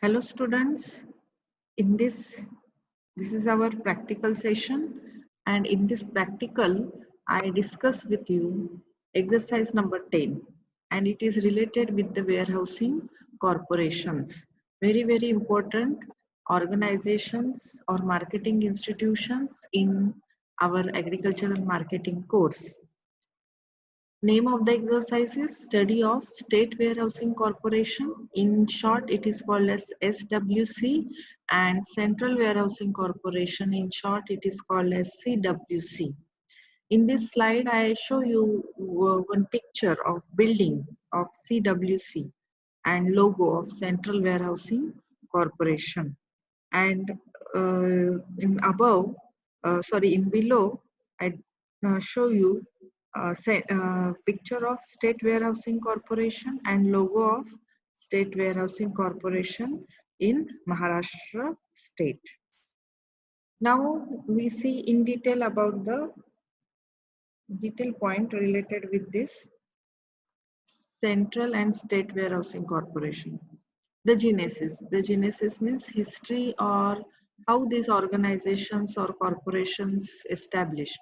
Hello students, in this is our practical session, and in this practical I discuss with you exercise number 10, and it is related with the warehousing corporations. Very important organizations or marketing institutions in our agricultural marketing course. Name of the exercise is Study of State Warehousing Corporation. In short, it is called as SWC, and Central Warehousing Corporation. In short, it is called as CWC. In this slide, I show you one picture of building of CWC and logo of Central Warehousing Corporation. And in below, I show you picture of State Warehousing Corporation and logo of State Warehousing Corporation in Maharashtra state. Now we see in detail about the detail point related with this Central and State Warehousing Corporation. The genesis. The genesis means history or how these organizations or corporations established.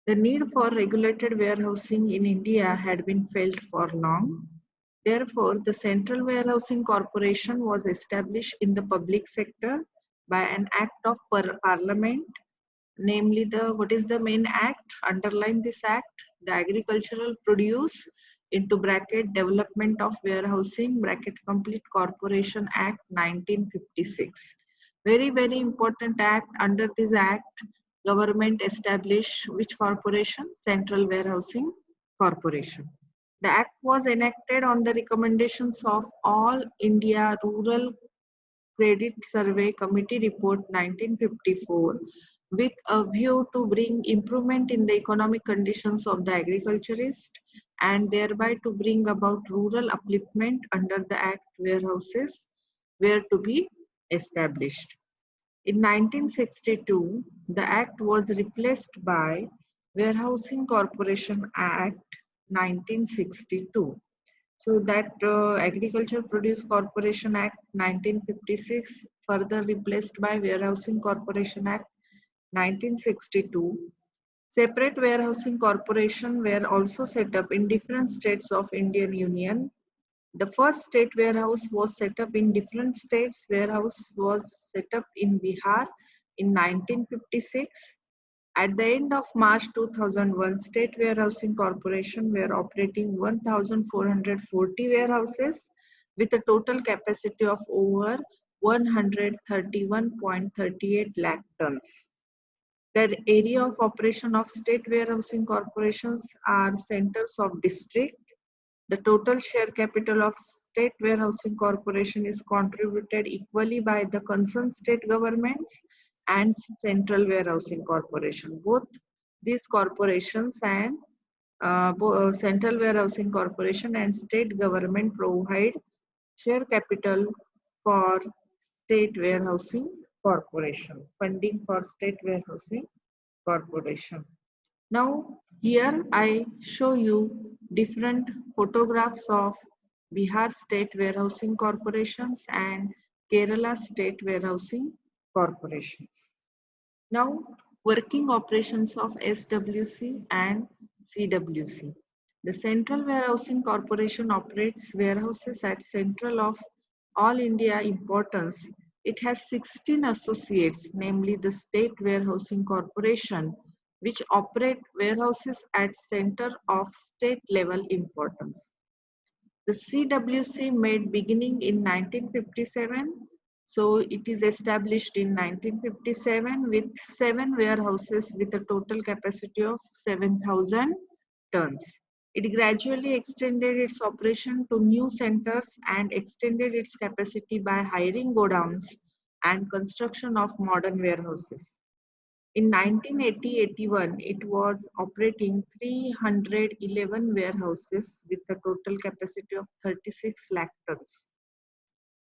The need for regulated warehousing in India had been felt for long. Therefore, the Central Warehousing Corporation was established in the public sector by an act of parliament, namely what is the main act? Underline this act, the Agricultural Produce into bracket Development of Warehousing bracket Complete Corporation Act 1956. Very important act. Under this act, government established which corporation? Central Warehousing Corporation. The act was enacted on the recommendations of All India Rural Credit Survey Committee Report 1954 with a view to bring improvement in the economic conditions of the agriculturist and thereby to bring about rural upliftment. Under the Act, warehouses were to be established. In 1962, the Act was replaced by Warehousing Corporation Act 1962. So that Agriculture Produce Corporation Act 1956 further replaced by Warehousing Corporation Act 1962. Separate warehousing corporation were also set up in different states of Indian Union. The first state warehouse was set up in different states. Warehouse was set up in Bihar in 1956. At the end of March 2001, State Warehousing Corporation were operating 1,440 warehouses with a total capacity of over 131.38 lakh tons. The area of operation of state warehousing corporations are centers of district. The total share capital of state warehousing corporation is contributed equally by the concerned state governments and central warehousing corporation. Both these corporations and central warehousing corporation and state government provide share capital for state warehousing corporation, funding for state warehousing corporation. Now here I show you different photographs of Bihar State Warehousing Corporations and Kerala State Warehousing Corporations. Now working operations of SWC and CWC. The Central Warehousing Corporation operates warehouses at central of all India importance. It has 16 associates, namely the State Warehousing Corporation, which operate warehouses at center of state level importance. The CWC made beginning in 1957, so it is established in 1957 with 7 warehouses with a total capacity of 7,000 tons. It gradually extended its operation to new centers and extended its capacity by hiring godowns and construction of modern warehouses. In 1980-81, it was operating 311 warehouses with a total capacity of 36 lakh tons.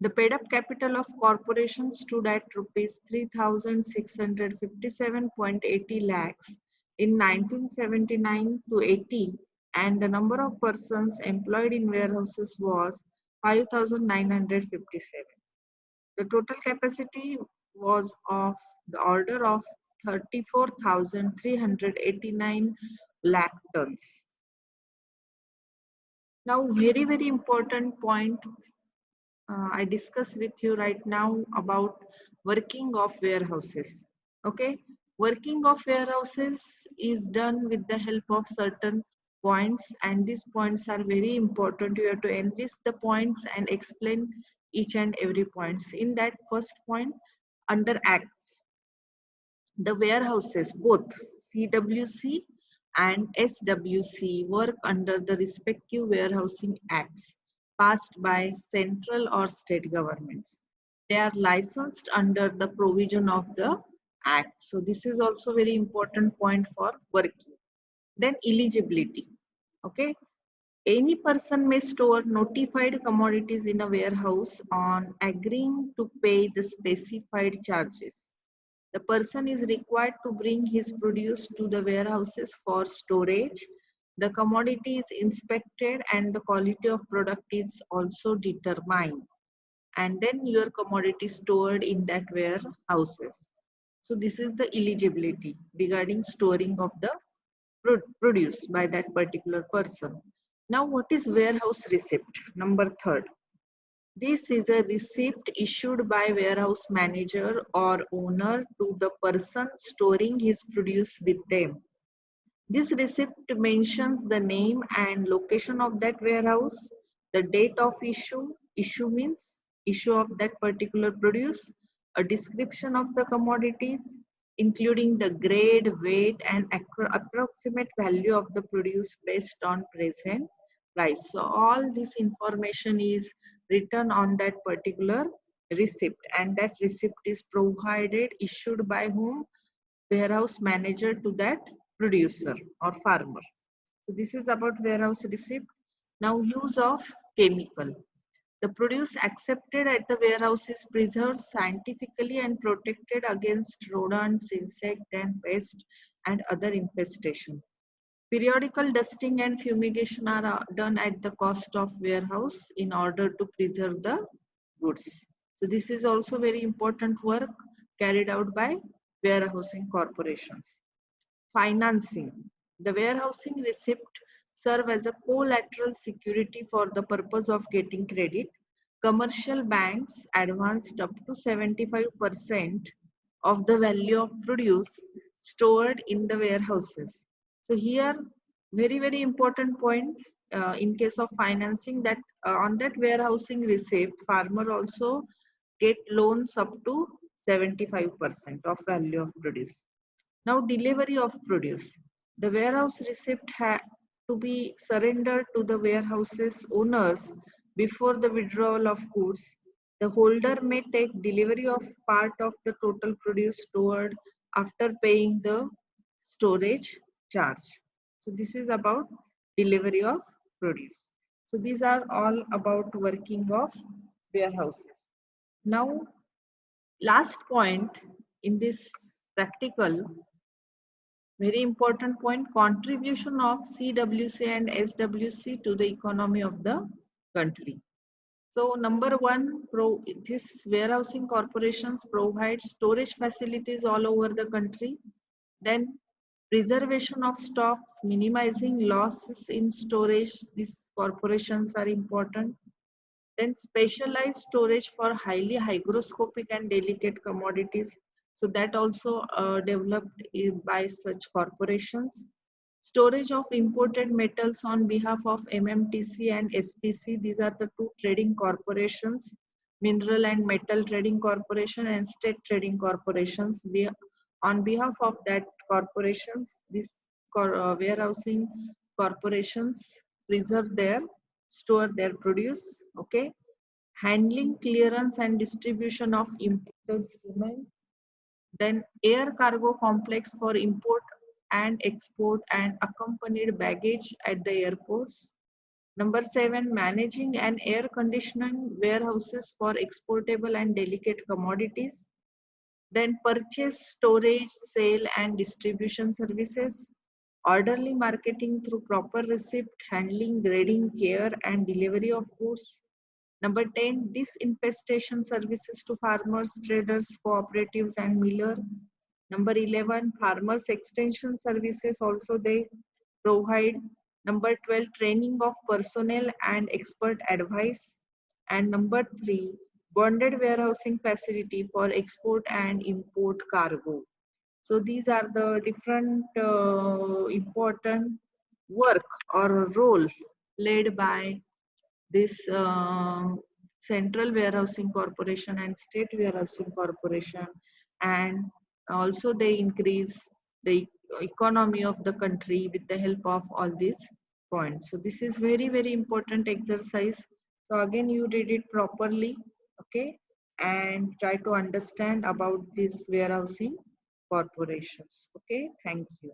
The paid-up capital of corporation stood at rupees 3,657.80 lakhs in 1979 to 80, and the number of persons employed in warehouses was 5,957. The total capacity was of the order of 34,389 lakh tons. Now, very important point I discuss with you right now about working of warehouses. Okay, working of warehouses is done with the help of certain points, and these points are very important. You have to enlist the points and explain each and every points. In that first point, under acts, the warehouses, both CWC and SWC, work under the respective warehousing acts passed by central or state governments. They are licensed under the provision of the act. So this is also very important point for working. Then eligibility. Okay. Any person may store notified commodities in a warehouse on agreeing to pay the specified charges. The person is required to bring his produce to the warehouses for storage. The commodity is inspected and the quality of product is also determined. And then your commodity stored in that warehouses. So this is the eligibility regarding storing of the produce by that particular person. Now what is warehouse receipt? Number third. This is a receipt issued by warehouse manager or owner to the person storing his produce with them. This receipt mentions the name and location of that warehouse, the date of issue means issue of that particular produce, a description of the commodities, including the grade, weight, and approximate value of the produce based on present price. So all this information is written on that particular receipt, and that receipt is provided, issued by whom? Warehouse manager to that producer or farmer. So this is about warehouse receipt. Now use of chemical. The produce accepted at the warehouse is preserved scientifically and protected against rodents, insect and pest and other infestation. Periodical dusting and fumigation are done at the cost of warehouse in order to preserve the goods. So this is also very important work carried out by warehousing corporations. Financing. The warehousing receipt serve as a collateral security for the purpose of getting credit. Commercial banks advanced up to 75% of the value of produce stored in the warehouses. So here, very important point in case of financing, that on that warehousing receipt, farmer also get loans up to 75% of value of produce. Now, delivery of produce. The warehouse receipt had to be surrendered to the warehouse's owners before the withdrawal of goods. The holder may take delivery of part of the total produce stored after paying the storage charge. So this is about delivery of produce. So these are all about working of warehouses. Now, last point in this practical, very important point, contribution of CWC and SWC to the economy of the country. So number one, this warehousing corporations provide storage facilities all over the country. Then preservation of stocks, minimizing losses in storage. These corporations are important. Then specialized storage for highly hygroscopic and delicate commodities. So that also developed by such corporations. Storage of imported metals on behalf of MMTC and STC. These are the two trading corporations, Mineral and Metal Trading Corporation and State Trading Corporations. On behalf of that corporations, these warehousing corporations preserve their, store their produce. Okay. Handling, clearance and distribution of imported cement. Then air cargo complex for import and export and accompanied baggage at the airports. Number 7, managing and air conditioning warehouses for exportable and delicate commodities. Then purchase, storage, sale and distribution services. Orderly marketing through proper receipt, handling, grading, care and delivery of goods. Number 10, disinfestation services to farmers, traders, cooperatives, and miller. Number 11, farmers extension services also they provide. Number 12, training of personnel and expert advice. And number 3, bonded warehousing facility for export and import cargo. So these are the different important work or role played by this central warehousing corporation and state warehousing corporation, and also they increase the economy of the country with the help of all these points. So this is very very important exercise. So again you read it properly, okay, and try to understand about these warehousing corporations. Okay, thank you.